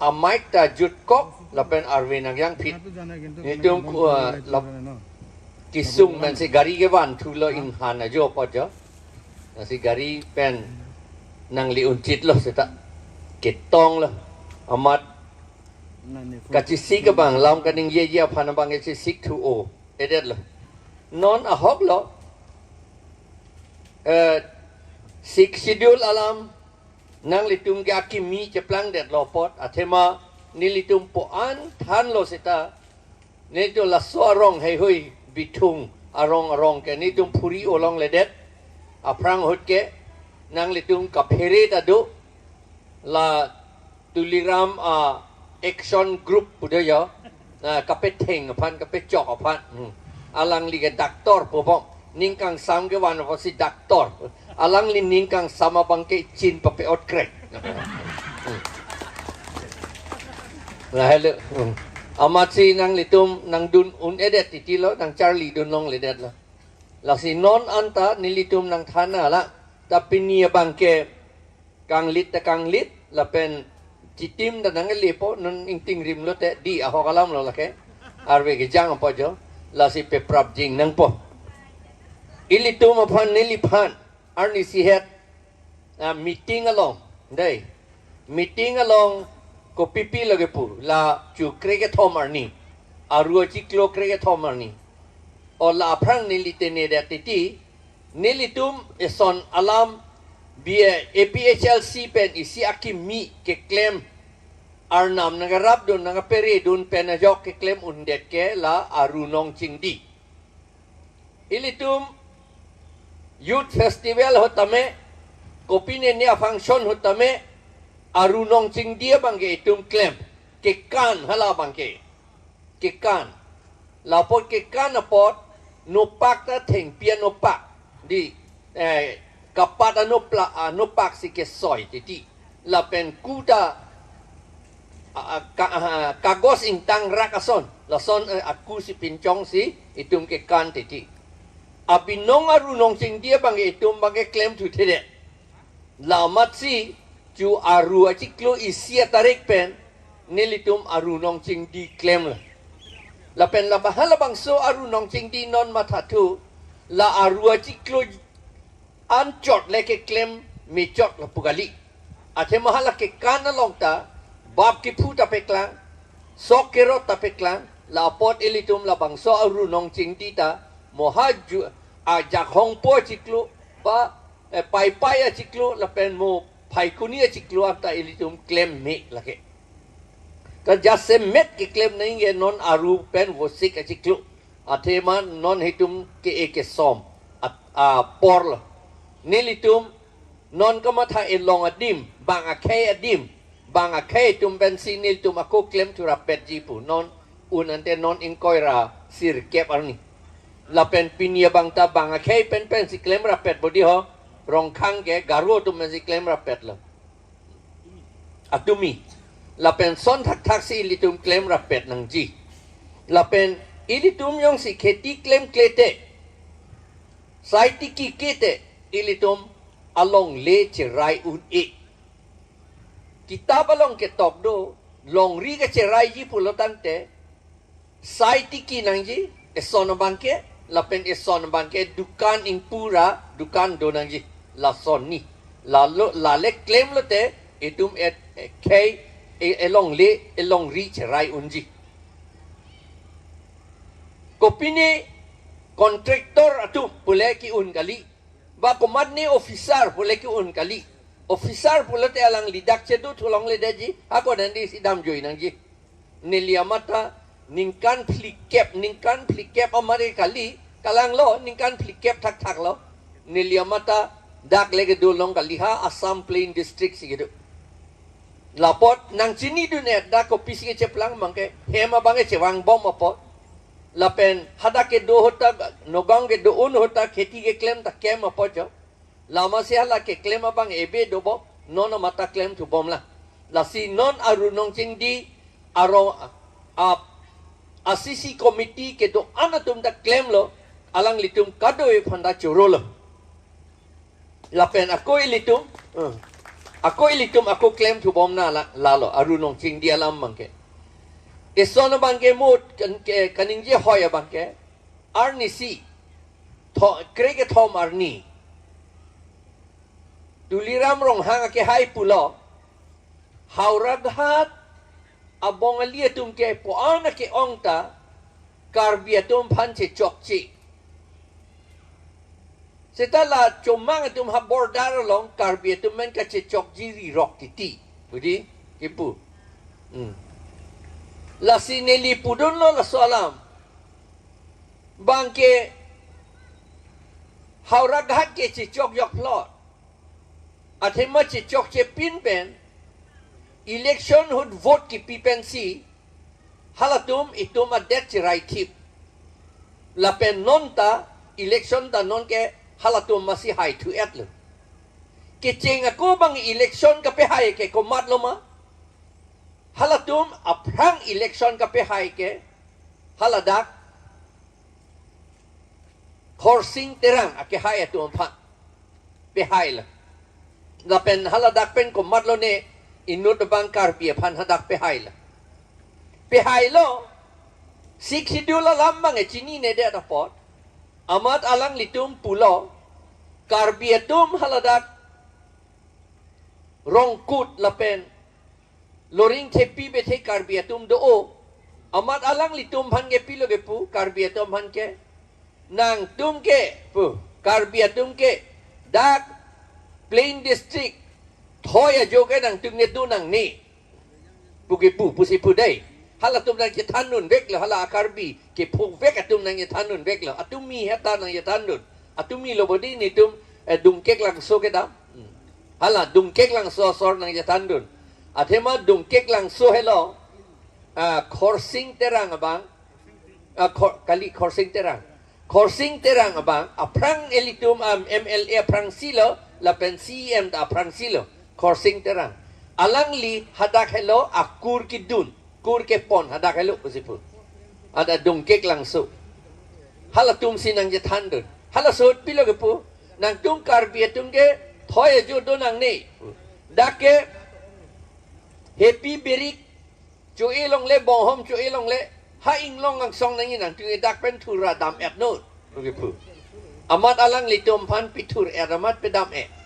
amai ta jut kok lapen arwin ang yang pit nitum lap kisung men si gari ke ban thulo in han ajo pojo si gari pen nang li uncit lo seta ketong lo amat kacisi ke bang lam kaning ye ye aphan bang ye sik tu o edet lo non ahok lo sik schedule alam nang litum ke akimi ceplang det lo pot athema nilitum po an than lo seta nito la sorong hei hui bitung arong ke nitum puri olong ledet aprang hot ke nang litum kaphere tadu la tuliram action group budaya kapeteng aphan kapechok aphan alang li ke doktor popom ningkang sam ke wan si doktor alang li ningkang sama bangke chin pape ot krek la hele amat si nang litum nang dun un edet titilo nang Charlie dun long ledet la si non anta nilitum nang thana la tapi ni bangke kang lit la pen citim dan nang lepo non ingting rim lo te di ahokalam lo la ke arwe ke jang po jo la si pe prap jing nang po ilitum aphan niliphan arni si het meeting along dai meeting along ko pipi lage pu la chu krege thomar ni arua chiklo krege thomar ni o la prang nilitene da titi nilitum eson alam bia APHLC pen isi akimi ke claim arnam nagarap don nagapere don penajok ke claim undet ke la arunong chingdi ilitum youth festival hotame kopine nia function hotame arunong chingdi bangge itum claim ke kan hala bangke ke kan la pot ke kan apot no pak ta theng piano pak di kapat anu pak si ke soy titi la pen kuda kagos intang rakason la son aku si pincong si itum ke kan titi abinong arunong sing dia bang itum bang claim tu tede la mat si ju aru achiklo isia tarik pen nilitum arunong sing di claim la pen la bahala bang so arunong sing di non mathatu la aru achiklo anchot leke claim mi chot la pugali athe mahala ke kana longta bab ki phuta peklang sok kero ta peklang la pot elitum la bangso aru nong chingti ta mohaju ajak hong po chiklu pa pai pai chiklu la pen mo phai kuni chiklu ata elitum claim me lake ta jasse met ke claim nahi ge non aru pen wo sik chiklu athe man non hitum ke ek som porl nilitum non kamatha elong adim bang akhay adim bang akhay tum bensin nilitum ako claim tu rapet jipu non unante non inkoira sir kep arni lapen pinia bang ta bang akhay pen si claim rapet bodi ho Ronghang ke garu tum si claim rapet la atumi lapen son thak si ilitum claim rapet nang ji lapen ilitum yong si kheti claim klete saiti ki kete ilitum along le cerai un e kita balong ke tok do long ri ke cerai ji pulotan te sai tiki nang ji eson bangke lapen eson bangke dukan ing pura dukan do nang ji la son ni la le claim lo te itum et ke elong ri cerai un ji kopine kontraktor atu pule ki un kali ba komat ni officer pule ki un kali officer pule te alang lidak chedu thulong le daji ako nandi sidam joi nang ji niliamata ningkan flikep amare kali kalang lo ningkan flikep thak lo niliamata dak lege dolong kali ha Assam Plain District sigidu lapot nang sini dunet dak kopi sige ceplang mangke hema bange cewang bom apot lapen hada ke do hota nogang ke do un hota kheti ke claim ta kem apojo lama se hala ke claim abang ebe do bo non mata claim tu bom la si non arunong ching di aro asisi committee ke do anatum da claim lo alang litum kado e phanda choro lo lapen ako litum Ako ilitum ako claim tu bom na lalo arunong ching dia lam bangke. Esona bangke mut kaning je hoya bangke. Arni si tho krege thom arni. Tuliram Ronghang ke hai pulo. Hauraghat abong aliatum ke poana ke ongta Karbi atum panche chokchi. Setelah cuma atum habor daralong Karbi atum men kache chokji ri rock titi. Budi kipu. La sineli pudun lo la salam. Bangke hauraghat ke chok yok plot. Athema chok che pin pen election hud vote ki pipen si halatum itum adet right tip lapen nonta election da non ke halatum masih hai tu etlu ke cheng ako bang election ka pe hai ke komat loma halatum aprang election ka pe hai ke haladak khorsing terang ake hai atum pha pe hai la lapen haladak pen komat lo ne inut bang Karbi aphan hadak pehai la. Pehai lo siksidula lambang chini ne de dapot. Amat alang litum pulo Karbi atum haladak rongkut lapen loring tepi bethe Karbi atum do o. Amat alang litum han ge pilo ge pu Karbi atum han ke nang tum ke pu Karbi atum ke dak plain district Thoya joke nang tung netu nang ni. Pugi pu pusi pudai. Hala tum nang kethan nun vek lo hala Karbi ke phuk vek atum nang kethan nun vek lo. Atum mi heta nang kethan nun. Atum mi lo bodi ni tum dung kek lang so ke dam. Hala dung kek lang so sor nang kethan nun. Athema dung kek lang so hello. Khorsing terang abang. Kali khorsing terang. Khorsing terang abang. Aprang elitum MLA aprang silo lapen CM da aprang silo. Khorsing terang. Alang li hadak hello akur ki dun. Kur ke pon hadak hello usipu. Ada dongkek langsung. Hala tum sinang jethan dun. Hala sot pilo ke pu. Nang tum Karbi tum ke thoya jo do nang ni. Dake happy berik chu elong le bong hom chu elong le ha inglong ang song nang inang tu dak pen thura dam et no. Usipu. Amat alang li tum pan pitur eramat pedam e.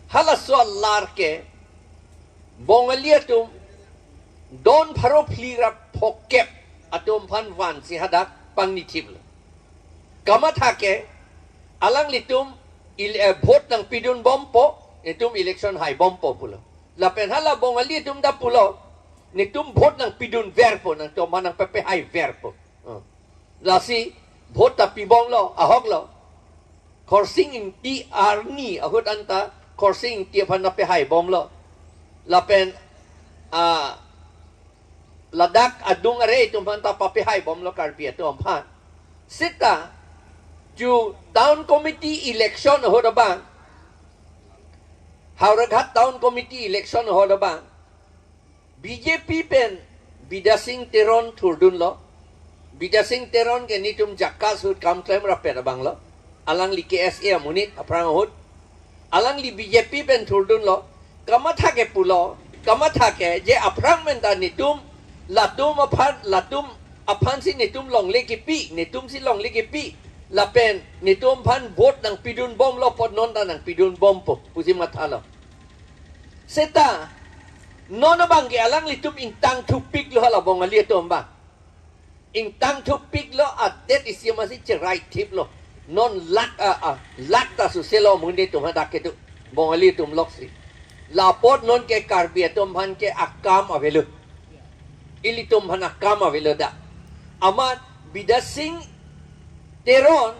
Hala soal lar ke bongalia tum don pharo phlira phokep atum phan wan si hadak pangnitib kamatha ke alang litum vote nang pidun bompo itum election hai bompo pulo lapen hala bongalia tum da pulo nitum vote nang pidun verpo nang to manang pepe hai verpo lasi vote ta pibong lo ahok lo khorsing in ti arni ahut anta Khorsing tiap han pe hai bom lo lapen ladak adung are tum han ta pe hai bom lo Karbi atum phan sita ju town committee election ho da bang hauraghat town committee election ho da bang BJP pen bidasing teron thurdun lo bidasing teron ke nitum jakkas hut kam claim ra pe da bang lo alang li KSA munit aprang hut alang li BJP ben thurdun lo kamatha ke pulo kamatha ke je aprang men da nitum latum aphan si nitum long le ki pi nitum si long le ki pi lapen nitum phan vote nang pidun bom lo pot non da nang pidun bom po pusi matha lo seta non bang ke alang litum intang thupik lo hala bong ali tom ba intang thupik lo adet isi masih cerai tip lo non lak ta su selo mundi tum hadak ke tu bongali tum loksi lapot non ke Karbi tum han ke akam avelu ili tum han akam avelu da amat bidasing teron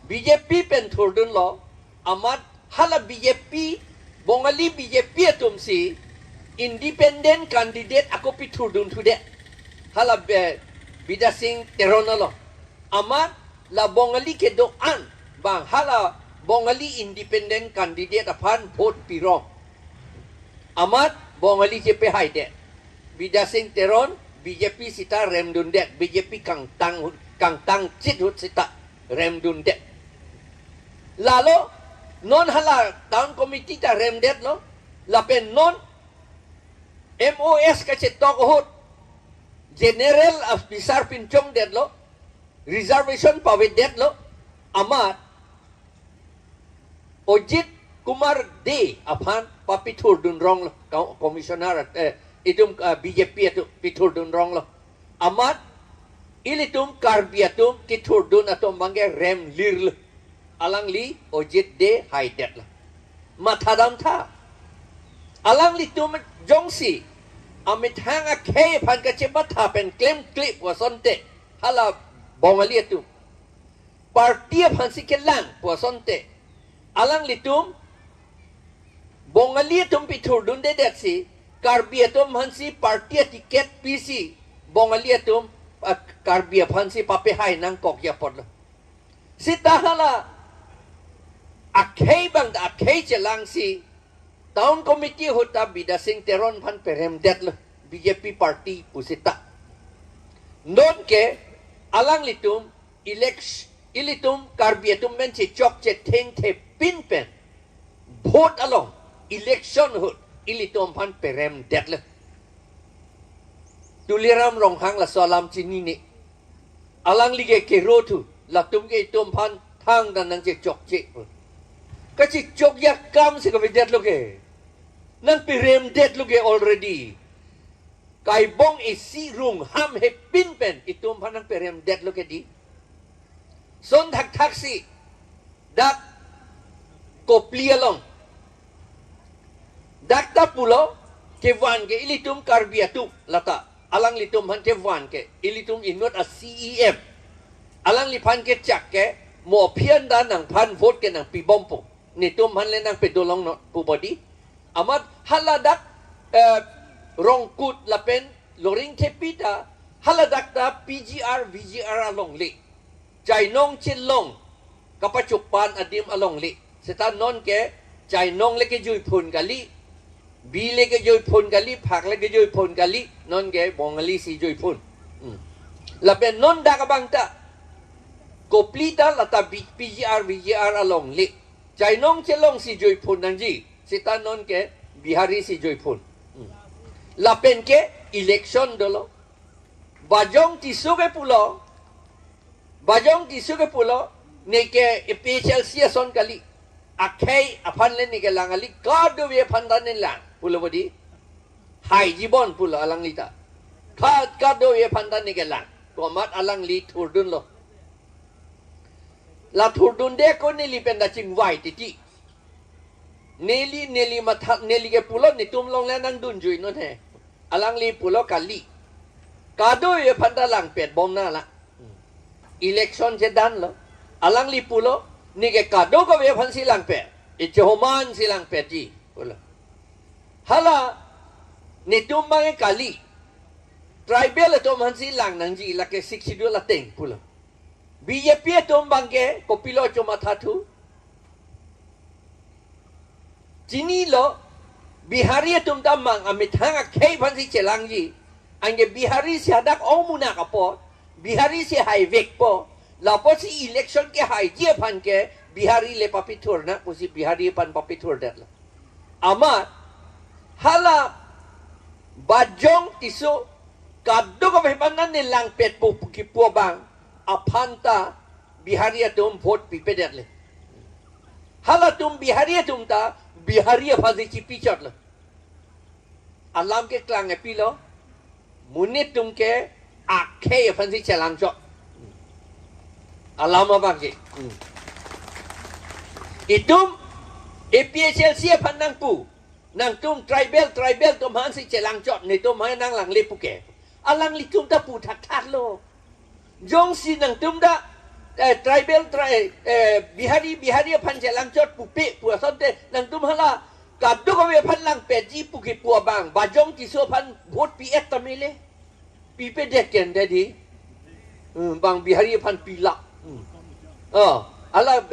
BJP pen thurdun lo amat hala BJP bongali BJP tum si independent candidate ako pi thurdun thude hala bidasing teron lo amat la bongali ke doan bang hala bongali independent candidate aphan vote pirong amat bongali je pe hai de bidasing teron BJP sita remdun de BJP kang tang chit hut sita remdun de lalo non hala town committee ta remdet lo lapen non MOS kacet tok hot general officer pinchong det lo reservation pawit det lo amat ojit kumar de aphan papitur dun rong lo commissioner itum BJP itu pitur dun rong lo amat ilitum Karbi atum kitur dun atum bangge rem lir lo alang li ojit de haidet lo mathadam tha alang li tum jongsi amit hanga khe phan ka chebat tha pen claim clip wa sonte hala bongali tu party phan si kelang wa sonte alang li tum bongali tum pitur dun de det si Karbi atum hansi party ticket PC bongali atum Karbi phan si pape hai nang kok ya pod lo sita hala akhei bang da akhei chelang si Town committee hota bida sing teron phan perem det lo BJP party pusita non ke alang litum ilitum Karbi atum men che chok che theng the pin pen vote along election hot ilitum phan perem det lo Tuliram Ronghang la salam chini ni alang lige ke rotu la tum ke tum phan thang dan nang che chok che kachi chok ya kam se ko videt lo ke nang perem det lo ke already kai bong isi rung ham he pin pen itum phan nang perem det lo ke di son thak thak si dak kopli along dak ta pulo ke wan ke ilitum Karbi atum lata alang litum han ke wan ke ilitum inot a CEF alang li phan ke chak ke mo phian da nang phan vote ke nang pi bom po ni tum han le nang pe dolong no pu body amat haladak rong kut lapen loring kepita haladak da VGR along li chai nong chin long kapachuk pan adim along li seta non ke chai nong le ke jui phun gali bi le ke jui phun gali phak le ke jui phun gali non ke bongali si jui phun lapen non da ka bang ta koplita lata VGR along li chai nong chin long si jui phun nang ji sita non ke bihari si jui phun lapen ke election dolo bajong tisu ke pulo ne ke APHLC son kali akhei aphan le ni ke langali kadu we phandan ne lang pulo bodi hai jibon pulo alang lita kadu we phandan ni ke lang to mat alang li thurdun lo la thurdun de ko ni li pen da ching wai ti ti Neli mathat neli ke pulo ni tum long le nang dun jui non he alang li pulo kali kado ye phanda lang pet bom na la election je dan lo alang li pulo ni ke kado ko ye phan si lang pet e choman si lang pet ji pulo hala ni tum bang kali tribal to man si lang nang ji la ke 62 la teng pulo BJP tum bang ke ko pilo choma thatu Jini lo Bihari tum tamang amit hanga kei pansi chelang ji angge Bihari si hadak omuna kapo Bihari si hai vek po la po si election ke hai je pan ke Bihari le papitur na pusi Bihari pan papitur dat la ama hala bajong tisu kaddo ko bepanan ni lang pet po ki po bang apanta Bihari tum vote pipe dat le hala tum Bihari tum ta Bihari phazi chipi chot la alam ke klang epi lo munit tum ke akhe phazi chalang chot alam abang ke itum APHLC phanang pu nang tum tribal tum han si chalang chot ni tum hai nang lang le pu ke alang li tum ta pu thak thak lo jong si nang tum da tribal Bihari phan chalang chot pu pe pu asante nang tum hala kaddu ko we phan lang pe ji pu ki pu bang bajong ti so phan vote pi et tamile pi pe de ken de di bang Bihari phan pi la ala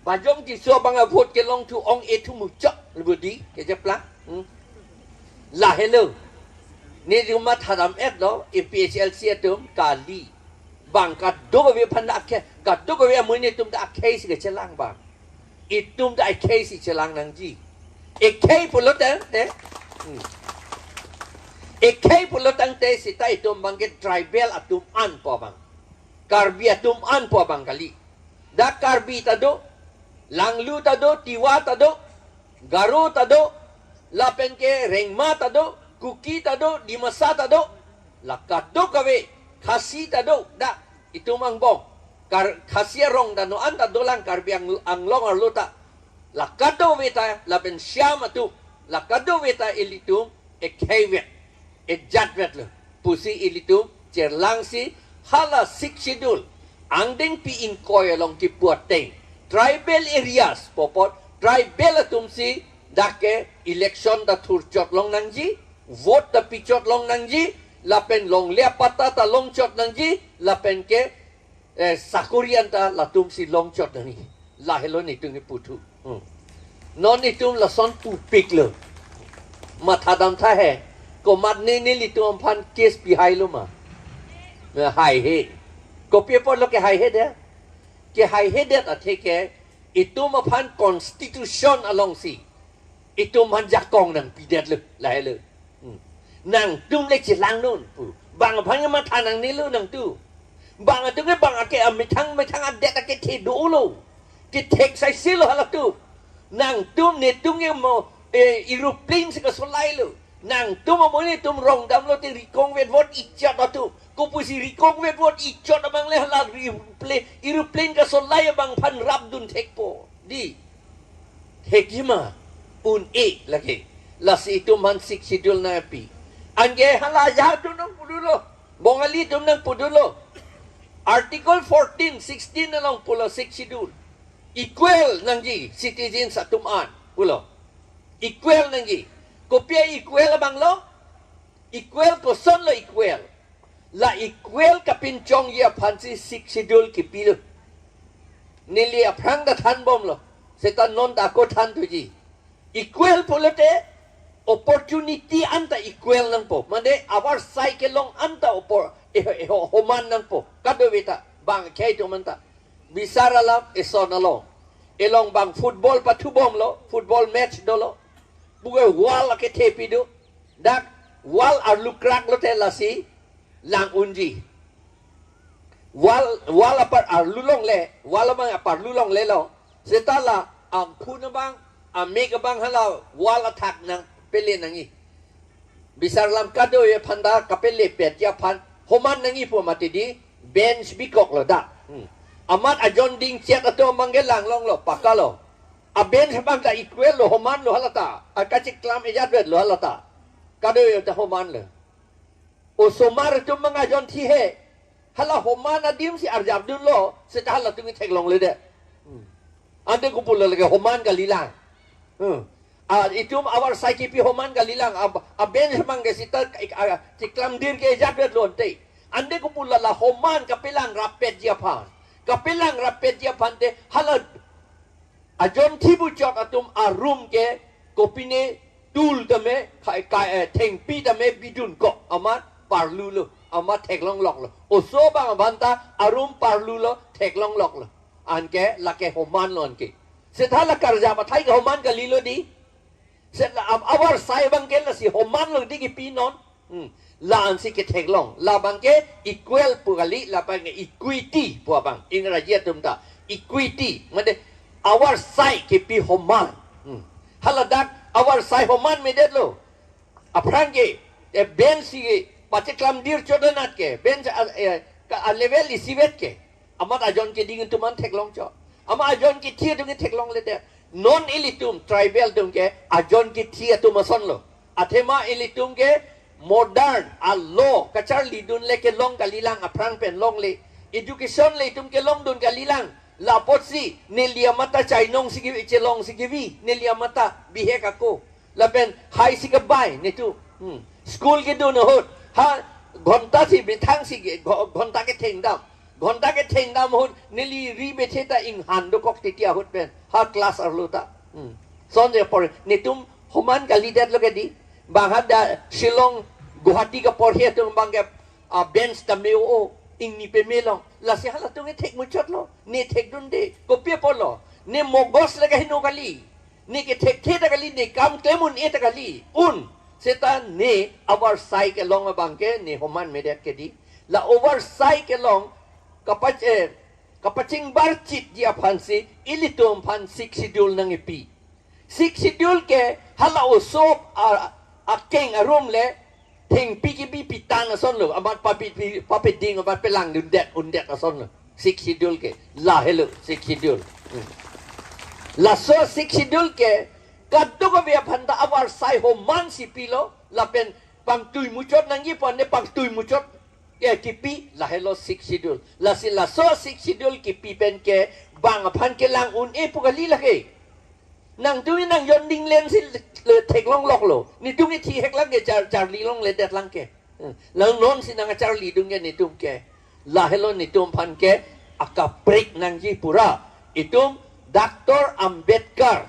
bajong ti so bang vote ke long tu ong e tu mu chak lu di ke je pla la hello ni di ma thadam et lo APHLC tum kali bang kaddo ko we phan la ke kaddo ko we mun ni tum da ke si ke chelang bang itum da ke si chelang nang ji Ekai pulutang te. Ekai pulutang te sita itum bangke tribal atum an po bang. Karbi atum an po bang kali. Da Karbi tado, Langlu tado, Tiwa tado, Garu tado, lapen ke Rengma tado, Kuki tado, Dimasa tado, lakado kawe, Khasi tado, da itum ang bong. Khasi rong dano an tado lang Karbi anglong arluta. Lakado weta lapen Syam atu, lakado weta ilitum ekhevet, ejatvet lo. Pusi ilitum cerlangsi hala sik schedule. Angding pi in koy along ki puateng. Tribal areas popot, tribal atumsi dake election da turchot long nangji, vote da pichot long nangji, lapen long lea pata ta long chot nangji, lapen ke sakurian ta latumsi long chot nani. Lahelo ni tungi putu. Non itum la son pu pik lo. Mathadam tha hai. Ko mat ne ne litum phan case pi hai lo ma. Hai he. Ko pe por lo ke hai he de. Ke hai he de athe ke itum phan constitution along si. Itum han jakong nang pi det lo lai lo. Nang tum le chi lang non pu. Bang phan ma tha nang ni lo nang tu. Bang tu ke bang ke am thang adet ke the do lo. Ke thek sai sil hala tu. Nang tum ne tum ye mo aeroplane se ka solai lo. Nang tum mo ni tum rong dam lo ti rikong vet vot ichot atu. Ko pusi rikong vet vot ichot abang le hala aeroplane ka solai abang phan rap dun thek po. Di. Thek jima un e lagi. Lasi tum han sik sidul na pi. Ange hala ya tu nang pudulo. Bongali tum nang pudulo. Article 14, 16 along pulo sik sidul. Equal nangji citizen sa tuman pulo. Equal nangji. Kopia equal abang lo. Equal ko son lo equal. La equal ka pinchong ya pansi sik sidul ki pilo. Nili aprang da than bom lo. Setan non da ko than tuji. Equal pulo te opportunity anta equal nang po. Mande awar sai ke long anta homan nang po. Kado wita bang kay to manta. Bisara lam eson along. Elong bang football patubom lo, football match dolo. Buga wall ke tepi do. Dak wall arlukrak lo te lasi lang unji. Wall apar arlulong le, wall bang apar lulong le lo. Setala am puna bang am mega bang hala wall attack nang pele nangi. Bisara lam kado ye panda kapele pet ya pan homan nangi po matidi bench bikok lo dak. Amat ajon ding chat atau manggelang long lo pakalo. Aben sebang ta equal lo homan lo halata. Akacik klam ejat wet lo halata. Kado yo ta homan lo. O somar tu mangajon thi he. Hala homan adim si arjab dun lo. Seta hala tungi tek long le de. Ande kupul lagi homan kalilang. Itum awar saiki pi homan kalilang. Aben sebang ke sita ciklam dir ke ejat wet lo ante. Ande kupul la homan kapilang rapet japan. Kapilang rapet dia pante halad ajon thibu chok atum arum ke kopine tul tame kai thengpi tame bidun ko amat parlu lo amat theklong lok lo oso bang banta arum parlu lo theklong lok lo anke lake homan lon ke sethala karja ma thai homan ka lilo di set awar sai bang ke la si homan lo di ki pinon la ansi ke theklong la bang ke equal pugali la bang equity pu bang ingrazia tumta equity made our sai ke pi homan haladak our sai homan me det lo apran ke ben si pache klam dir chodanat ke ben a level isivet ke amat ajon ke ding tuman theklong cho ama ajon ke thie dung theklong le de non elitum tribal dung ke ajon ke thie tumason lo athema elitum ke modern a law kachar lidun le ke long kalilang aprang pen long le education le tum ke long dun kalilang la potsi nelia mata chainong sigi chelong sigivi nelia mata bihe kako la pen high siga bai ne tu school ke dun hot ha ghonta si bithang si ghonta ke thengdam hot neli ri betheta ing hando kok titia hot pen ha class arluta son je por ne tum homan kalidat lo ke di bahada Shillong Guwahati ka por here tung bangke bench tameo ing ni pemelong la si hala tung thek muchot lo ne thek dun de kopia polo ne mogos laga hino kali ni ke tek kali ni kam klemun kali setan ni oversight ke long bangke ni homan medet ke di la oversight ke long kapacing barcit dia phansi ilitum phan sik schedule nang epi sik schedule ke hala usop a keng a room le thing pkb pitan ason lo amat papi ding amat pelang undet ason lo sik schedule ke la hello sik schedule la so sik schedule ke kadto ko bia phanda awar sai homan si pilo la pen pang tui muchot nang ipon ne pang tui muchot kipi la hello sik schedule la si la so sik schedule kipi pen ke bang phan ke lang pugali la ke nang tu nang yon ding len si le thek long lok lo ni tu ni thi hek lang ke charlie long le det lang ke lang non si nang charlie dung ke ni tum ke la hello ni tum phan ke aka break nang ji pura itum Dr. Ambedkar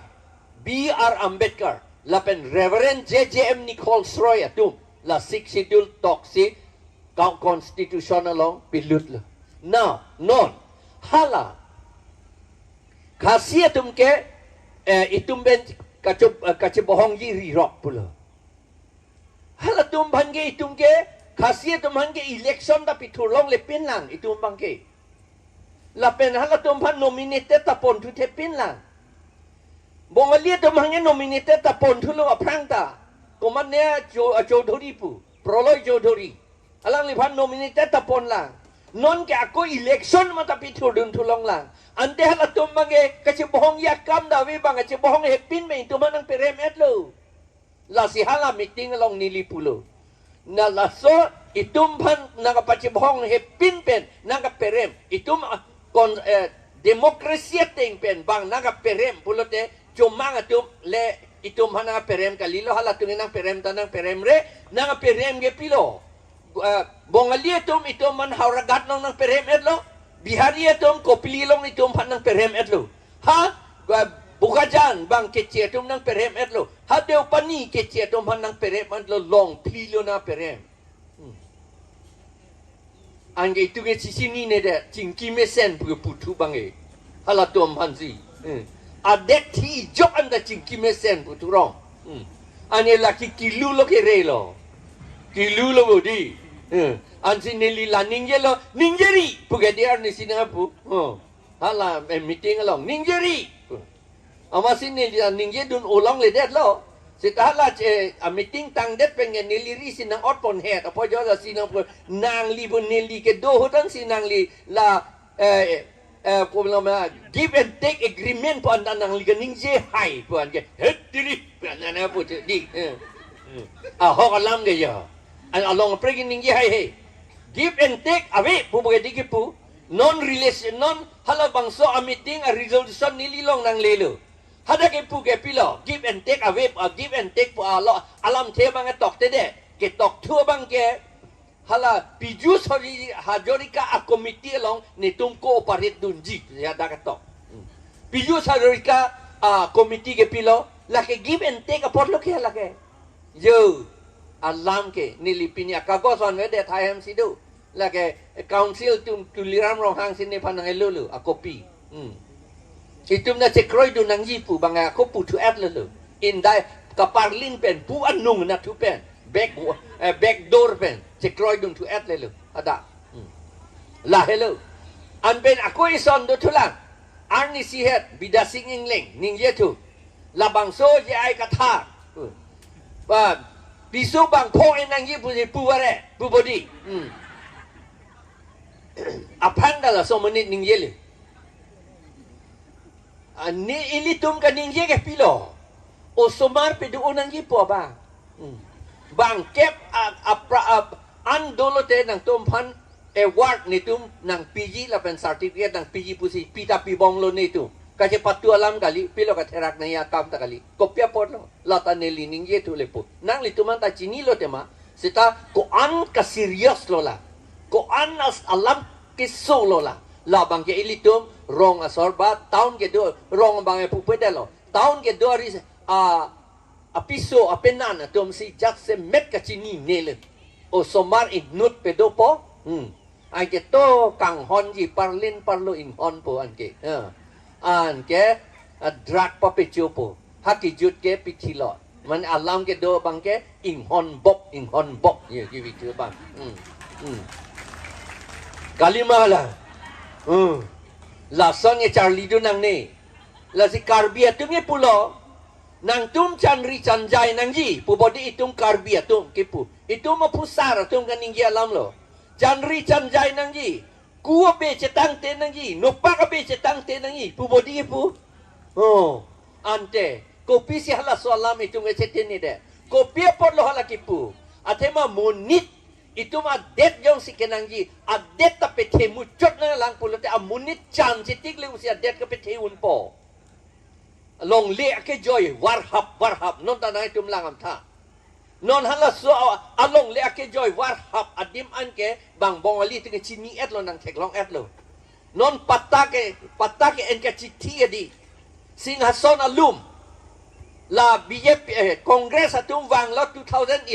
BR Ambedkar la pen Reverend JJM Nichols Roy atum la sik schedule toxic constitutional long pilut lo now non hala khasiatum ke itum ben kacibohong ji rirok pula hala tum bangge itum ke khasiatum bangge election da pitulong le pinlang itum bangge la pen hala tum ban nominated tapon tu te pinlang bongalia tum bangge nominated tapon tu lo aprangta komannya Jodhori pu proloy Jodhori alang lipan nominated tapon lang non ke aku election mata pitulun tulong lang ante hala tum bangge kacibohong yakam da we bang kacibohong hepin me tu manang perem etlo la si hala meeting along nilipulo na la so itum ban naga kacibohong hepin pen naga perem itum kon demokrasi ting pen bang naga perem pulote cuma ngatum le itum hana perem kalilo hala tunginang perem tanang perem re naga perem ge pilo bongalia itum man hauragat nang perem etlo Bihari itum kopililong itum pan ng perhem etlo. Ha? Bukajan bang kecil itum ng perhem etlo. Ha deu pani kecil itum pan ng perhem etlo long pilio na perhem. Angge itu ke sisi ni ne de cingki mesen putu bange. Hala tum pan si. Adek ti jok anda cingki mesen putu rong. Ane laki kilu lo ke relo. Kilu lo bodi. Ansi nili la ningjelo ningjeri pugadiar ni sinapu hala meeting along ningjeri amasin nili la ningje dun ulong le det lo sitala a meeting tang det pengen nili ri sinang otpon het apo jo la sinang nang li bun nili ke do hutan sinang li la give and take agreement po nang li ningje hai po an ke het diri nana po di ahok alam ge ya an along pergi ningje hai give and take away pu bagai digi pu non relation non hala bangso a meeting a resolution nililong nang lelo hada ke pu ke pilo give and take away give and take pu alam the bang tok te de ke tok thu bang ke hala piju sori hajorika a committee along ni tum cooperate dunji ya da ka tok piju hajorika a committee ke pilo la ke give and take a pot lo ke la ke yo alam ke nilipini akagoson we de thayam sidu lage council Tuliram Ronghang sini panang elulu akopi itum na chekroi du nang jipu banga ko putu at lulu indai kaparlin pen pu anung na tu pen back door pen chekroi dun tu at lulu ada la hello an pen ako ison do tulang arni sihet bidasing ingling ning yetu labang so J.I Kathar ba Piso bang po enang ye pu ware pu body. Aphan dala so menit ning yele. Ani ili tum ka ning ye ke pilo. O somar pe du onang ye po ba. Bang kep andolo te nang tum phan award ni tum nang PG la pen certificate nang PG pusi pita pi bong lo ni tu. Kasi patu alam kali pilo ka terak na ya kam ta kali kopya por lo lata ne lining ye tu lepo nang li tuman ta chini lo tema sita ko an ka serious lo la ko an as alam ke so lo la bang ke ilitum rong asorba town ke do rong bang e pu pedelo town ke do ri a piso a penan tum si jak se met ka chini nele o somar ignut pedopo ai ke to kang hon ji parlin parlo in hon po an ke an ke drag pa pechopo haki jut ke pitilo man alam ke do bang ke ing hon bok ye gibi tu bang kalimala la son ye Charlie tu nang ni la si Karbi atum ye pulo nang tum chanri chanjai nang ji pu body itum Karbi atum ke pu itum ma pusar atum kan ning alam lo chanri chanjai nang ji kuo be cetang te nang ji no pa ka be cetang te nang ji pu body pu ante kopi si hala soalam itum ke cetin ni de kopi pot lo hala kipu atema munit itu mah det jong si kenangji adet tapi temu cot na lang pulo te amunit chan sitik le usia det ke pete unpo long le ke joy warhap non tanai tum lang am tha non hala so along le ke joy warhap adim an ke bang bongali te chini et lo nang thek long et lo non patta ke en ke chithi adi sing hason alum la BJP Congress atum wang lo 2001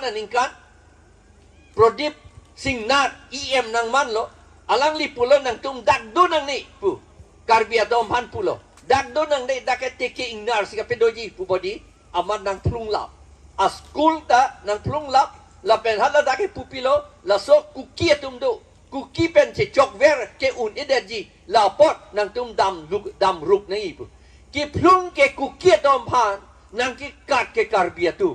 aningkan Prodip sing nat EM nang man lo alang li pulo nang tum dak do nang ni pu Karbi adom han pulo dak do nang ni dak teke ingnar sika pedoji pu body aman nang plung lap a school ta nang plung lap la pen hala dak pupilo la so kuki tum do kuki pen che chok ver ke un energy la pot nang tum dam ruk nai pu ki plung ke kuki adom han nang ki kat ke Karbi tu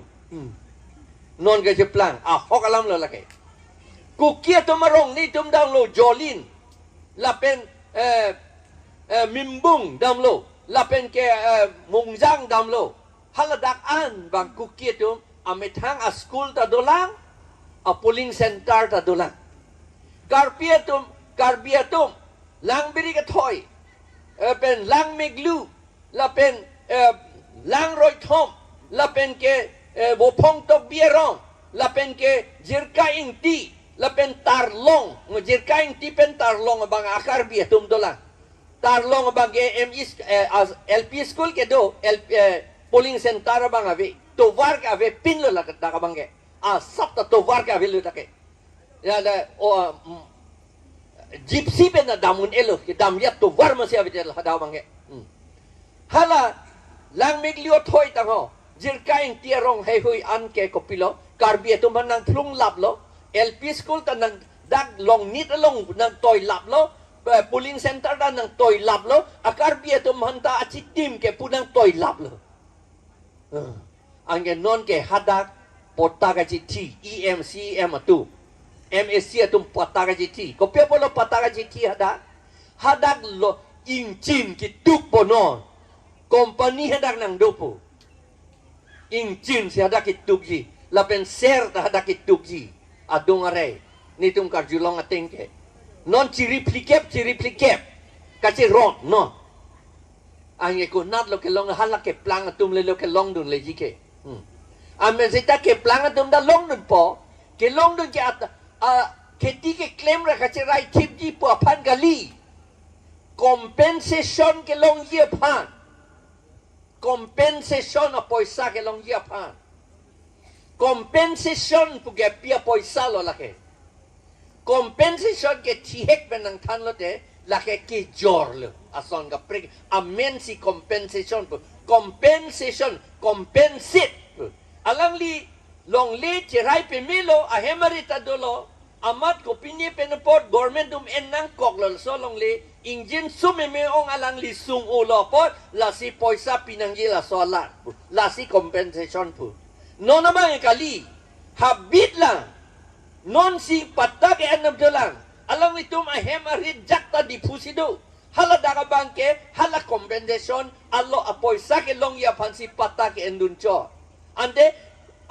non ke jeplang ahok alam lo lake kukia tu marong ni tum dang lo jolin lapen mimbung dam lo lapen ke mungjang dam lo haladak an bang kukia tu ametang a school ta dolang a polling center ta dolang Karbi tu lang biri ke thoi pen lang meglu lapen lang roi thom lapen ke bopong tok bierong lapen ke jirka ingti lapen tarlong jirka ingti pen tarlong bang akar bi tum dolang tarlong bang LP school ke do polling center bang ave to war ka ave pin lo la ka bang ke sap ta to war ka ave lo ta ke ya da gypsy pen na damun elo ke dam ya to war ma se ave la da bang ke hala lang miglio thoi ta ho jirka ing tiarong hei hui an ke kopilo Karbi tu man nang plung lap lo LP school ta nang dak long nit long nang toy lap lo polling center ta nang toy lap lo Karbi tu man ta achi tim ke punang toy lap lo angge non ke hadak pota ka chi EMCM tu MSC tu pota ka chi kopio polo pota ka chi hadak lo ingchin ki tuk bonon company hadak nang dopo ingchin si hadak ituk ji lapen ser ta hadak ituk ji adung are ni tum karjulong atengke non ciriplikep kaci ron non ange ko nat lo ke long halak ke plang atum le lo ke long dun le ji ke amen sita ke plang atum da long dun po ke long dun ke at ke ti ke claim ra kaci rai tip ji po aphan gali compensation ke long ji aphan compensation a poisa ke long dia pan compensation pu ke pia poisa lo lake compensation ke thihek benang than lo te lake ke jor lo ason ka prik amen si compensation pu compensation compensate pu alang li long li chirai pe milo a hemarita dolo amat ko pinye penepot government dum enang kok lo so long li injin sume me ong alang li sung ulo pot la si poisa pinangji la solat la si compensation pu non naman kali habit lang non si patta ke anam dolang alang itum ahem arid jakta di pusido hala daga bangke hala compensation allo a poisa ke long ya pansi patta ke endun cho ande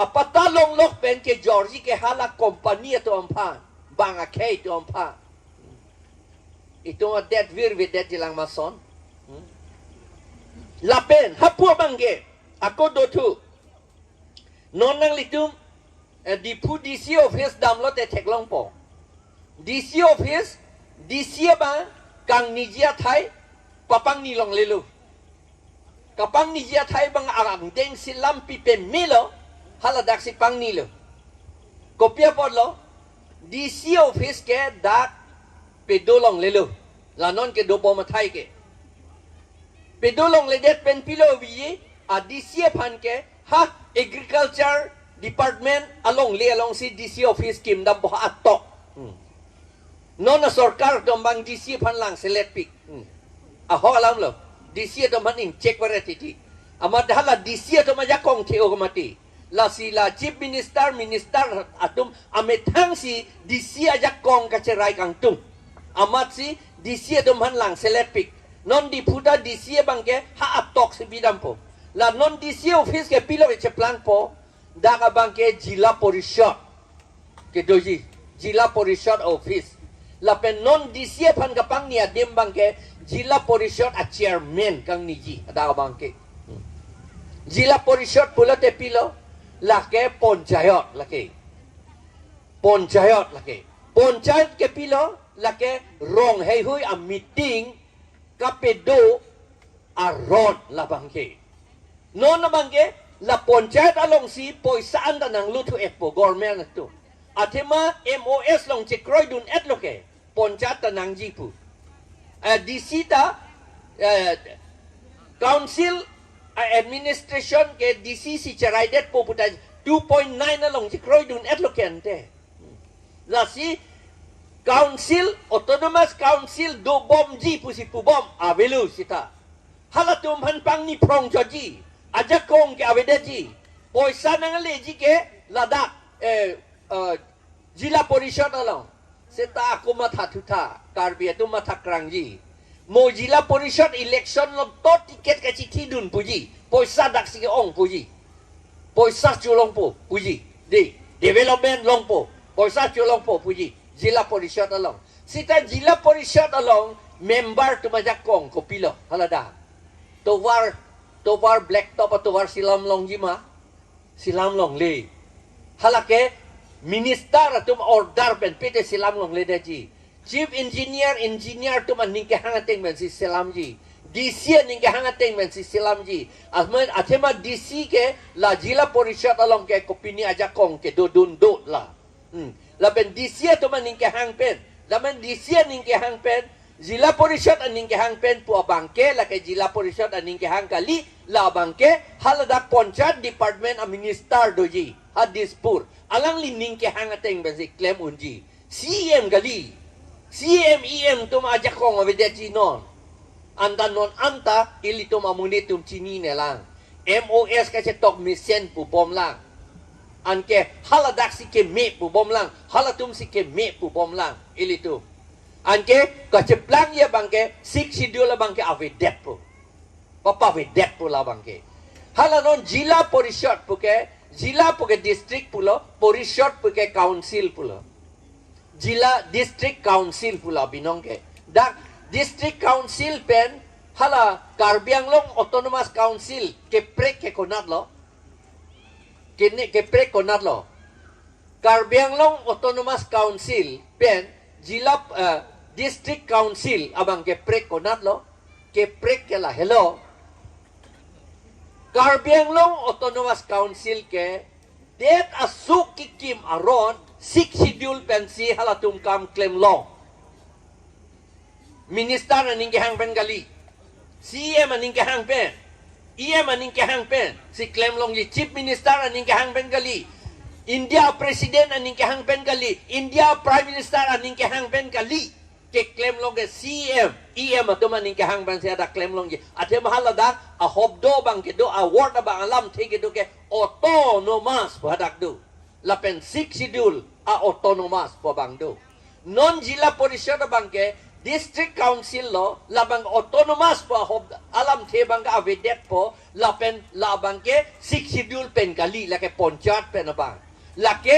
a patta long lok pen ke Georgie ke hala kompani to ampan banga ke to ampan itu adet wir videt jilang mason lapen hapua bangge aku dotu nonang litum di pu DC office damlo te teklong po DC office DC ba kang nijia thai papang nilong lelu kapang nijia thai bang arang deng silam pipe milo haladak si pang nilo kopia podlo DC office ke dak pedolong lelu lanon ke dopo mathai ke pedolong ledet pen pilo bi DC phan ke ha agriculture department along si DC office kim dam bo atok non sarkar dombang DC phan lang select pick ahok alam lo DC dombang in check variety amat hala DC to majakong theo mati la sila chief minister atum amethang si DC ajakong kacerai kang tung amat si DC dombang lang select pick non di puta DC bangke ha atok si bidam po la non DC office ke pilo ke plan po daga bangke jila porishad ke doji jila porishad office la pen non DC phan kapang nia dem bangke jila porishad a chairman kang niji daga bangke jila porishad pula te pilo la ke panchayat la ke panchayat ke pilo la ke rong hei hui a meeting kapedo a rod la bangke non na bangke la panchayat along si poisaan da nang lutu etpo government tu atema MOS long chekroi dun et loke panchayat da nang jipu DC ta council administration ke DC si cerai det po puta 2.9 na long chekroi dun et loke ante la si council autonomous council do bom jipu si pu bom avelu sita halatum han pang ni prong joji aja kong ke avedaji poisa nang leji ke lada jila porishad along seta aku matha thuta karbi tu matha krangji mo jila porishad election lo to tiket ka chithi dun puji poisa dak si ong puji poisa chulong po puji de development long po poisa chulong po puji jila porishad along sita jila porishad along member tu majakong ko pilo halada towar black top atau towar silam long jima silam long le halake minister atum order pen pete silam long le daji chief engineer tu man ningke hangateng men si silam ji DC ningke hangateng men si silam ji asman athema DC ke la jila porishad along ke kopini aja kong ke dodun dot la la pen DC tu man ningke hang pen la men DC ningke hang pen jila porishad aning ke hang pen pu abangke la ke jila porishad aning ke hang kali la abangke halada panchayat department a minister doji hadispur alang li ning ke hang ateng basi claim unji CM gali CM tum ajak kong avedaji non anda non anta ili tum amuni tum chini ne lang MOS ka cetok misen pu bom lang anke haladak si ke me pu bom lang halatum si ke me pu bom lang ili tum anke kaceplang ya bangke sik schedule la bangke avedet po papa avedet po la bangke halanon jila porishad puke district pulo porishad puke council pulo jila district council pulo binongke dak district council pen hala Karbi Anglong autonomous council ke prek ke konat lo kene ke prek konat lo Karbi Anglong autonomous council pen jila district council abang ke prek konat lo ke prek ke la hello Karbi Anglong autonomous council ke det asuk kikim aron sik schedule pensi halatum kam claim law minister aning ke hang pen gali CM aning ke hang pen EM aning ke hang pen si claim long ji chief minister aning ke hang pen gali India president aning ke hang pen gali India prime minister aning ke hang pen gali ke claim long ke CM EM atau maning ke hang ban saya ada claim long ke ate mahala da a hobdo bang ke do award bang alam thike do ke autonomous badak do lapen sik schedule a autonomous po bang do non jila porishad bang ke district council lo labang autonomous po hob alam the bang ka avedet po lapen labang ke sik schedule pen kali la ke panchayat pen bang la ke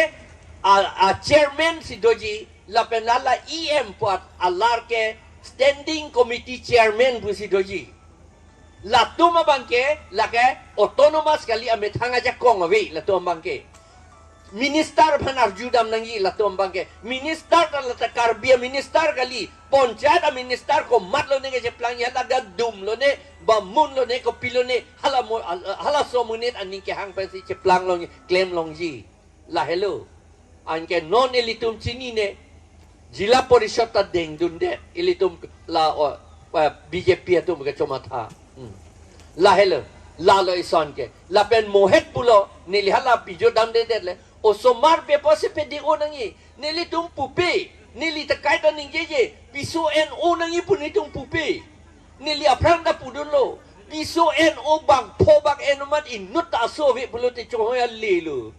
a chairman si doji la penala EM puat alar ke standing committee chairman bu si doji la tuma bangke la ke autonomous kali ame thanga ja kong awi la tum bangke minister bhanar judam nangi la tum bangke minister la ta Karbi minister kali panchayat minister ko mat lo ne ke plang ya la dum lo ne bamun lo ne ko pilo ne hala so munit aning ke hang pen si plang lo claim long ji la hello anke non elitum chini ne jila porishad ta deng dun de ilitum la BJP tu mereka cuma tha lahelo lalo ison ke la pen mohet pulo nili hala pijo dam de le o somar pe pose pe di onangi nili tum pupi nili takai ta ningye piso en onangi punitung pupi nili aprang da pudulo piso en o bang po bang enomat inut ta so vi pulo te choya lelo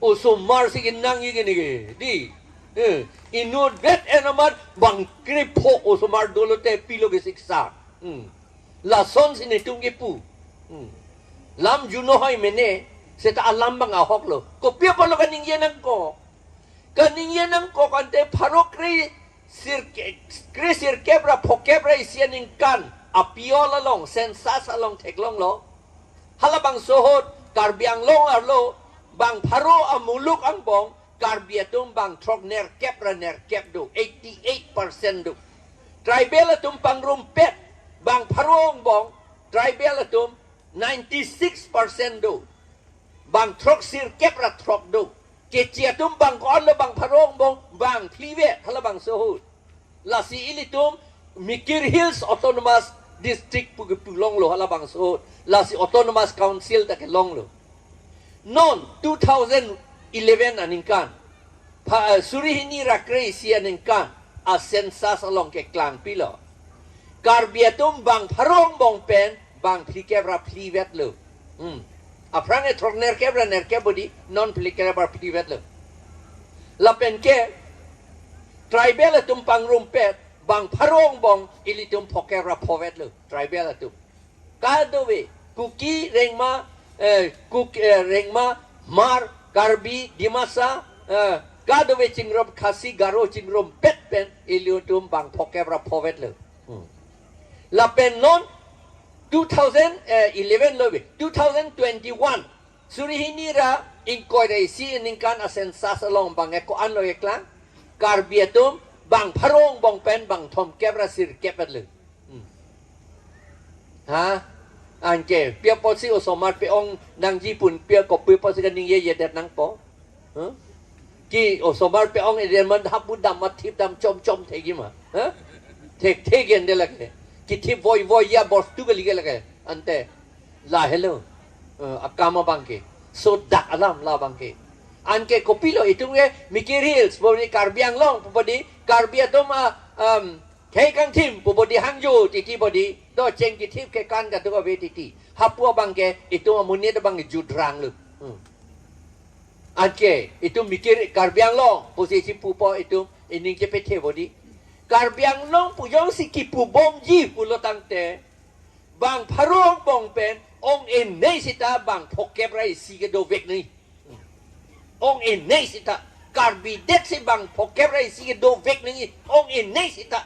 o somar sigin nangi gini di inut bet enomat bang kripo o somar dolo te pilo ge siksa la son sini tungge pu lam juno hoy mene seta alam bang ahok lo ko pia palo kaning yenang ko kante pharo kri sirkebra phokebra isianing kan apiola long sensas along teklong lo halabang sohot karbiang long arlo bang pharo amuluk ang bong karbiatum bang trok ner kep do 88% do tribal atum pang rumpet bang pharong bong tribal atum 96% do bang trok sir kepra trok do keciatum bang kon lo bang pharong bong bang plivet halabang sohut lasi ilitum Mikir Hills Autonomous District pulong lo halabang sohut lasi Autonomous Council ta ke long lo non 2011 aningkan surihini rakre sia ningkan a sensas along ke klang pilo karbiatum bang pharong bong pen bang plikebra plivet lo aprang e trok ner kebodi non plikebra plivet lo lapen ke tribal atum pang rumpet bang pharong bong ilitum pokebra povet lo tribal atum kadowe kuki rengma rengma mar Karbi dimasa kadowe cingrom khasi garo cingrom pet pen ilitum bang pokebra povet lo lapen non 2011 lobe 2021 surihini ra inquiry si ningkan asensas along bang eko an lo eklang karbiatum bang pharong bong pen bang thom kebra sir kepet le ha anke pia posi osomar pe ong nang jipun pia ko pia posi kan ning ye det nang po ki osomar pe ong edeman hapu dam matip dam chom thegi ma ha thek gen de lage ki voi ya bos tu gali lage ante la hello akama bangke so dak alam la bangke anke kopilo itunge Mikir Hills bodi karbiang long bodi karbiatum kei kang tim bodi hangju titi bodi do cheng ki tip ke kan ka to be titi hapua bangke itu amuni da bang judrang lu anke itu mikir karbiang long posisi pupo itu ining ke pete bodi karbiang long pujong si kipu bom ji pulo tangte bang pharong bong pen ong en nei sita bang phokebrai si ke do vek ni ong en nei sita karbi det si bang phokebrai si ke do vek ni ong en nei sita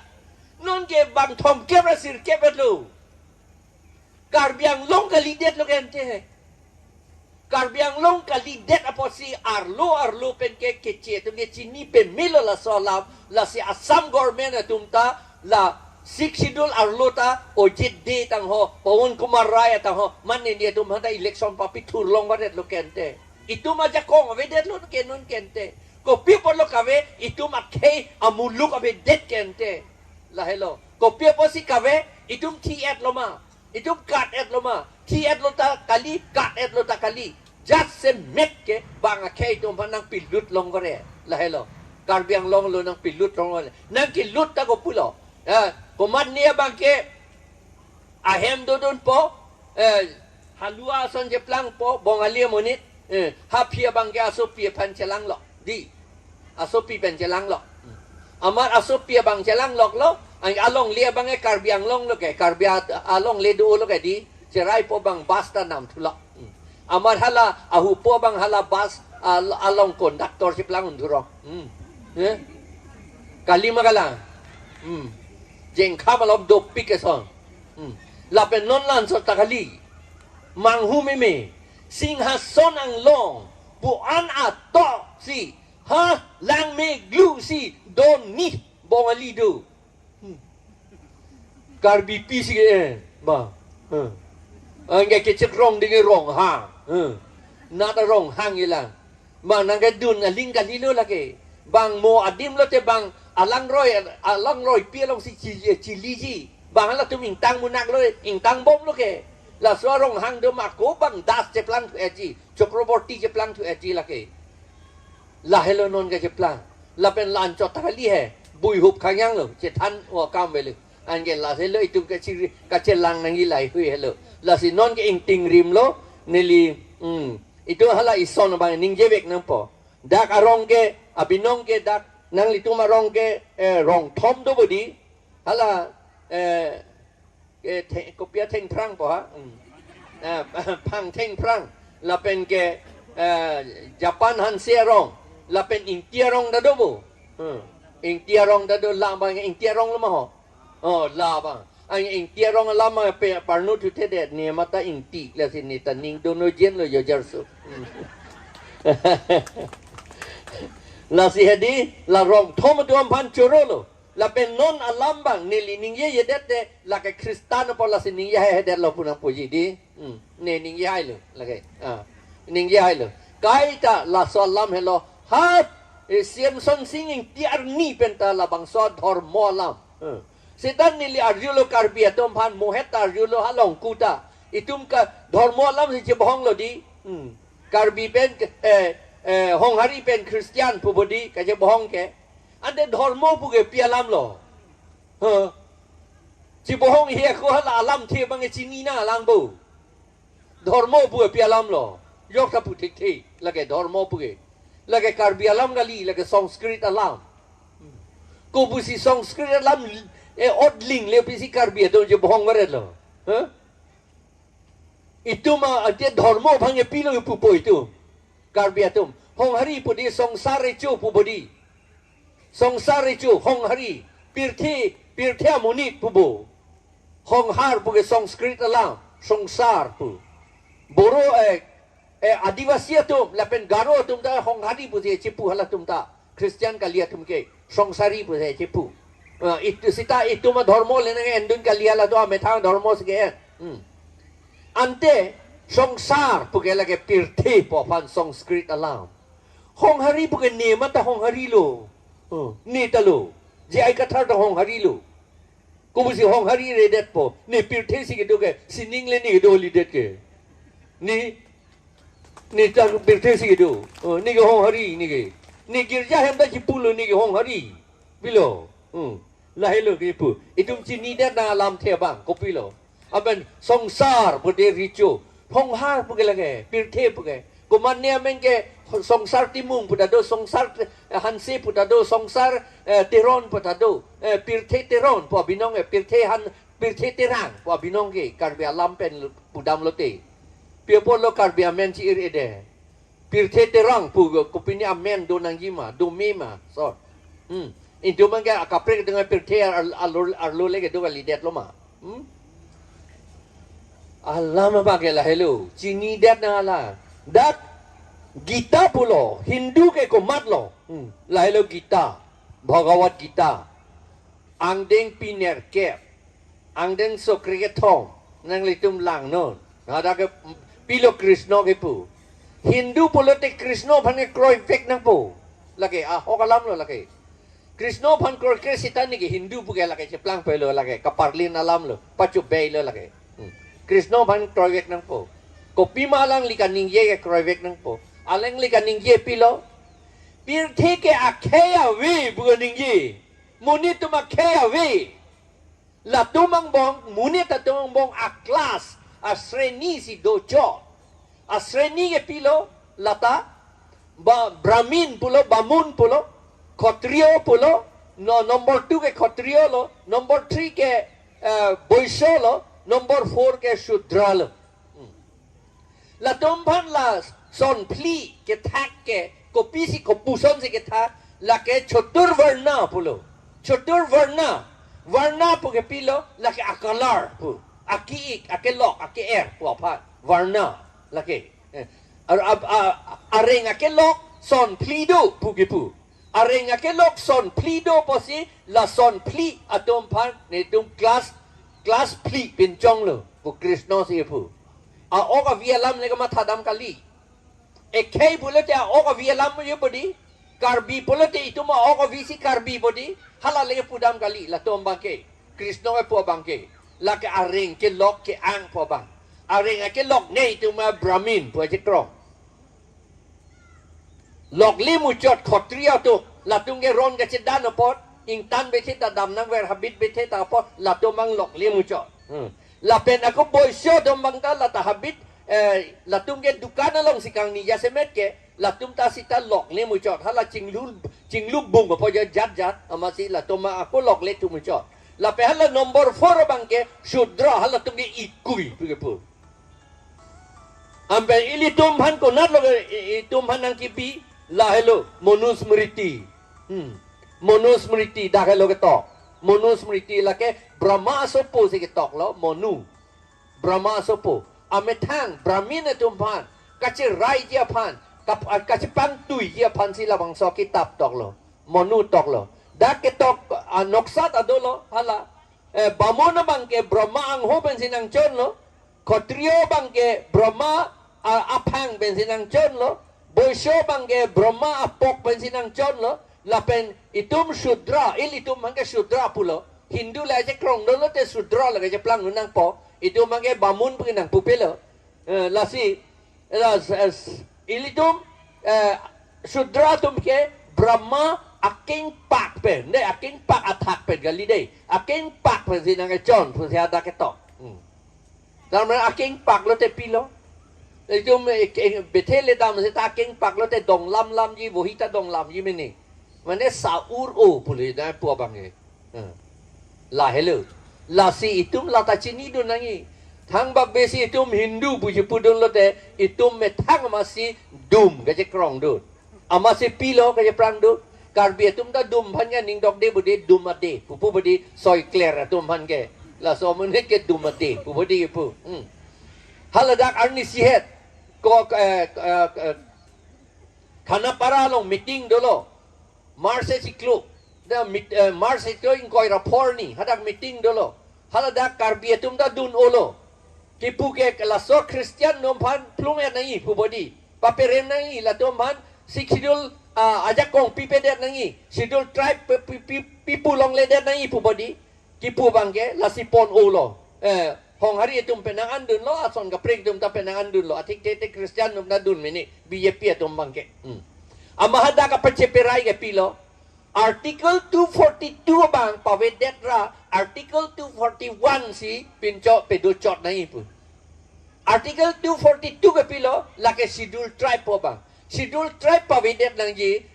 non ke bang thom kebra sir kebet lo karbiang long kali det lo kente karbiang long kali det aposi arlo pen ke kece tu ke chini pe milo la solam la si asam government atumta la siksidul arlota ojit de tang ho pawon kumaraya tang ho manin dia tum hada election papi turlong badet lo kente itu maja kong ave det lo kenon kente ko people lo kave itu makai amuluk ave det kente la hello ko people si kave itum tiet lo ma itum kat et lo ma tiet lo ta kali kat et lo ta kali just se met ke bang akai tum panang pilut long gore la hello karbiang long lo nang pilut long gore nang kilut ta ko pulo komat niya bangke ahem dodon po halua son je plang po bongalia monit hapia bangke asopia pancelang lo di asopi pancelang lo amar asopia bang celang lok lo ang along lia bangke karbiang long lo ke karbia along le do lo ke di cerai po bang basta nam thula amar hala ahu po bang hala bas along kondaktor si plang unduro kalima kala jeng kabalop do pikeson lapen non lan so takali manghu meme singhason ang long buan ato si ha lang me glu si don ni bongali do Karbi pi si ba angge kecek rong dinge rong ha nada rong hang ilang ma nangga dun ling kalilo lake bang mo adim lo te bang alang roy pia long si chili ji bang la tum ing tang munak lo ing tang bom lo ke la so Ronghang do ma ko bang das je plan tu eji Chakraborty je plan tu eji la ke la hello non ke je plan la pen lan chot thali hai bui hup khanyang lo je than wa kam ve lo an ke la hello itu ke chi ka che lang nangi lai hui hello la si non ke ing ting rim lo neli itu hala ison bang ning je vek nang po dak arong ke abinong ke dak nang litu marong ke rong thom do bodi hala ke kopia theng prang po ha phang theng prang la pen ke Japan han serong la pen ing tiarong da do bo ing tiarong da do la bang ing tiarong lo ma ho la bang ang ing tiarong la ma pe parnu tu te de ne mata ing ti la sin ni ta ning do no jen lo yo jar su la si hedi la rong thom do pan choro lo la pen non alam bang nili ning ye ye det de la ke kristano po la sin ning ye he det lo punang puji di ne ning ye ai lo la ke ning ye ai lo kai ta la so lam hello ha siam son singing tiar ni pen ta la bang so dhor mo lam setan nili arjulo karbi atom pan mohet arjulo halong kuta itum ka dhor mo lam si chebong lo di karbi pen hong hari pen Christian pubodi ka chebong ke ande dharma puge pialam lo chi bohong he ko hala alam the bang chini na lang bo dharma puge pialam lo yok ka putik the lage dharma puge lage karbi alam gali lage sanskrit alam ko busi sanskrit alam odling le pisi karbi do je bohong ware lo itu ma ade dharma bhange pilo pu po itu karbi atum hong hari pudi sangsare chu pubodi Songsar itu hong hari pirthia munit pubo hong har puge Sanskrit alam songsar pu boro adivasi atum lapen garo atum ta hong hari puge cipu hala tum ta Christian kalia tum ke songsari puge cipu itu sita itu ma dharma lene endun kalia la do metang dharma sege ante songsar puge lage pirthi popan Sanskrit alam hong hari puge nema ta hong hari lo ni talo J.I Kathar ta hong hari lo ko busi hong hari redet po ni pirthe si ke do ke sining le ni do li det ke ni ta pirthe si ke do ni ke hong hari ni girja hem da jipulo ni ke hong hari bilo la helo ke pu itum chi ni det na lam the bang ko pilo aben songsar bude richo hong har pu ke lage pirthe pu ke ko man ne men ke songsar timung putado songsar hanse putado songsar teron putado pirthe teron po binong pirthe han pirthe terang po binong ke karbi alam pen pudam lote piopo lo karbi amen chi ide pirthe terang pu kopini amen do nangjima do mema so itu mangga akapre dengan pirthe arlo lege do lidet lo ma alam bagela hello chini dat na la dat Gita pulo Hindu ke komat lo lahilo Gita Bhagavad Gita angdeng piner kep angdeng sokriket thong nang litum lang non ada ke pilo Krishna ke pu Hindu pulo te Krishna bhange kroi vek nang pu lage ahok alam lo lage Krishna bhan kroi ke sitan ni ke Hindu pu ke lage cheplang pe lo lage kaparlin alam lo pachu bei lo lage Krishna bhan kroi vek nang pu kopi malang likan ningye ke kroi vek nang pu aleng likan ningye pilo pirthe ke akheya we bukan ningye munit tu makheya we la tumang bong munit ta tumang bong a class a sreni si dojo a sreni ke pilo lata brahmin pulo bamun pulo kshatriyo pulo no number 2 ke kshatriyo lo number 3 ke boisho lo number 4 ke shudra lo la tumphan la son pli ke thak ke kopi si kopuson si ke thak la ke chotur varna pulo chotur varna pu ke pilo la ke akalar pu aki akelok ake pu apa varna la ke areng akelok son plido pu ke pu areng akelok son plido posi la son pli atom pan ne tum class pli pinchong lo pu Krishna si pu a oka vielam ne ka mathadam kali Ekei bulate oka vielam mo bodi karbi bulate itu ma oka visi karbi bodi halale pudam kali la tomba ke Krishna ke po bangke la ke aring ke lok ke ang po bang aring ke lok nei tu ma Brahmin po je krong lok li mu chot khotria tu la tung ke ron ke chedan pot ing tan be ta dam nang ver habit be ta pot la tu mang lok li mu chot la pen aku boy show dom bang ta la ta habit la tung ke dukan along sikang ni yasemet ke la tum ta sita lok li mu chot hala chinglu bung po je jat amasi la tu ma aku lok le tu mu chot la pe hala nomor 4 bangke shudra hala tum ke ikui pu ambe ili tum han ko nat lo tum han ang kipi la hello monusmriti monusmriti da hello ke tok monusmriti la ke brahma sopo se ke tok lo monu brahma sopo ame thang brahmin tum phan kache rai je phan kache pang tui je phan si la bang so kitab tok lo monu tok lo da ke tok noksat adolo hala bamona bangke brahma ang ho ben sinang chon lo khotrio bangke brahma aphang ben sinang chon lo boisho bangke brahma apok ben sinang chon lo lapen itum shudra itum bangke shudra pulo hindu la je krong do lo te shudra la je plang nang po itum bangke bamun pun nang pupelo lasi ilitum shudra tum ke brahma aking pak pen ne aking pak athak pen gali dei aking pak pen sinang chon pu sia da ke tok dam aking pak lo te pilo jum betele dam se ta aking pak lo te dong lam ji wo hita dong lam ji meni mane saur o puli da pu bang e la hello la si itum la ta chini do nangi thang bak besi itum hindu pu ji pu don lo te itum me thang ma si dum ga je krong do ama si pilo ga je prang do Karbi tum ta dum phan ga ning dok de bu de dum ade pu budi soi clear tum phan ke la so mun ke dum ade pu budi pu haladak arni sihet ko khana para long meeting dolo marse siklu da marse to in koi rapport ni hadak meeting dolo haladak Karbi tum ta dun olo ki pu ke la so Christian nom phan plum ya nai pu budi paperem nai la tum phan sikidul ajak kong pipe det nangi sidul tribe pipu long le det nangi pu body kipu bangke la sipon ulo hong hari tum penang andun lo ason ka prek tum ta penang andun lo atik te Christian tum na dun mini BJP tum bangke amahada ka pacheperai ke pilo article 242 bang pawe det ra article 241 si pincho pedo chot nangi pu article 242 ke pilo la ke sidul tribe po bang Schedule tribe pavidet nang ji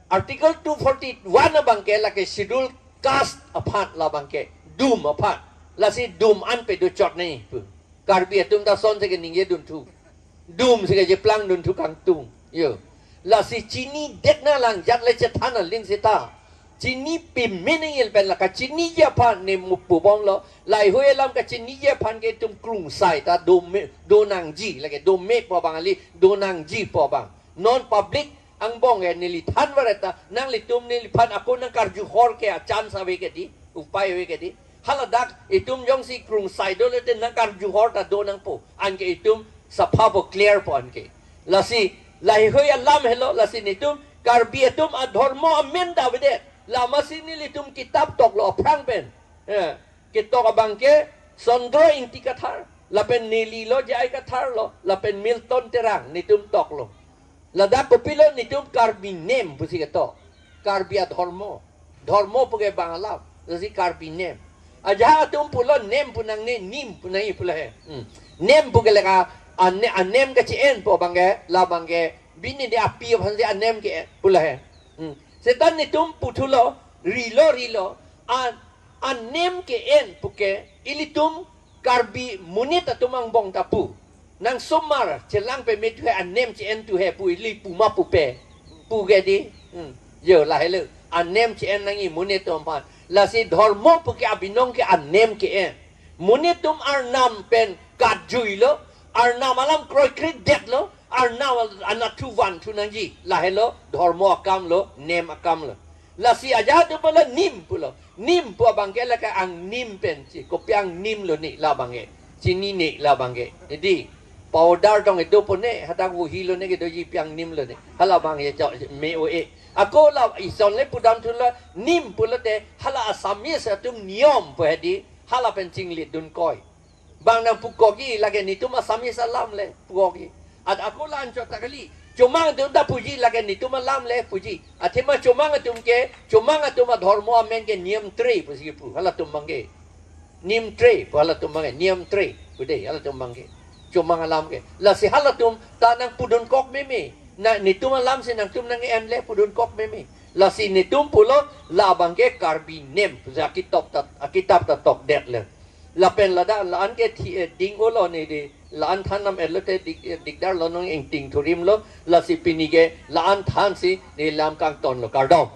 article 241 bangke la ke schedule caste aphan la bangke dum aphan la si dum an pe do chot nei Karbi tum ta son se ke ning ye dun thu dum se ke je plang dun thu kang tung yo la si chini det na lang jat le che than ling se ta chini pim meningel ben la ka chini je phan ne mu pu bong lo lai hoi lam ka chini je phan ke tum krung sai ta do nang ji la ke do me po bang ali do nang ji po bang non public ang bong nili than wareta nang litum nili phan ako nang karju hor ke chance ave ke di upay ave ke di haladak itum jong si krung sai do le nang karju hor ta do nang po an ke itum sapha po clear po an ke lasi lai hoya lam hello lasi nitum Karbi itum adhormo amenda bede la masini litum kitab tok lo prang pen kitok abangke sondro engti Kathar lapen nili lo J.I Kathar lo lapen Milton terang nitum tok lo Ladak popilo nitum Karbi name pusi keto Karbi adhormo dhormo puge bangala jadi Karbi name aja tum pulo name punang ne nim punai pula he name puge leka name ke cien po bangge la bangge bini de api bhansi name ke pula he setan nitum putulo rilo name ke en puke ilitum Karbi munita tumang bong tapu nang somar celang pe met he anem che en tu he pu li pu ma pu pe pu ge di yo la hele anem che en nangi munetum pan la si dharmo pu ke abinong ke anem ke en munetum arnam pen kat jui lo arnam alam kroi krit det lo arnam anatu wan tu nangi la hele dharmo akam lo nem akam lo la si aja tu pala nim pulo nim pu abang ke la ka ang nim pen si kopiang nim lo ni la bange sini ni la bange jadi powder dong itu pun ne hata ku hilo ne ke doji piang nim lo ne hala bang ye chok me o e ako la ison le pudam tu la nim pula te hala asamis atum niom po hedi hala pencing li dun koi bang nang pukogi lagi ni tu asamis alam le pukogi at ako la ancho takali cumang tu da puji lagi ni tu lam le puji atima cumang atum dharmo amen ke niam 3 puji pu hala tum mangge nim 3 hala tum mangge niam 3 bude hala tum mangge cumang alam ke la si hala tum tanang pudun kok meme na nitum alam si nang tum nang en le pudun kok meme la si nitum pulo la bangke karbi nem za kitab ta tok det le la pen la da la an ke ding olo ni di la an than nam el te dikdar lo nong engting thurim lo la si pinige la an than si ni lam kang ton lo kardom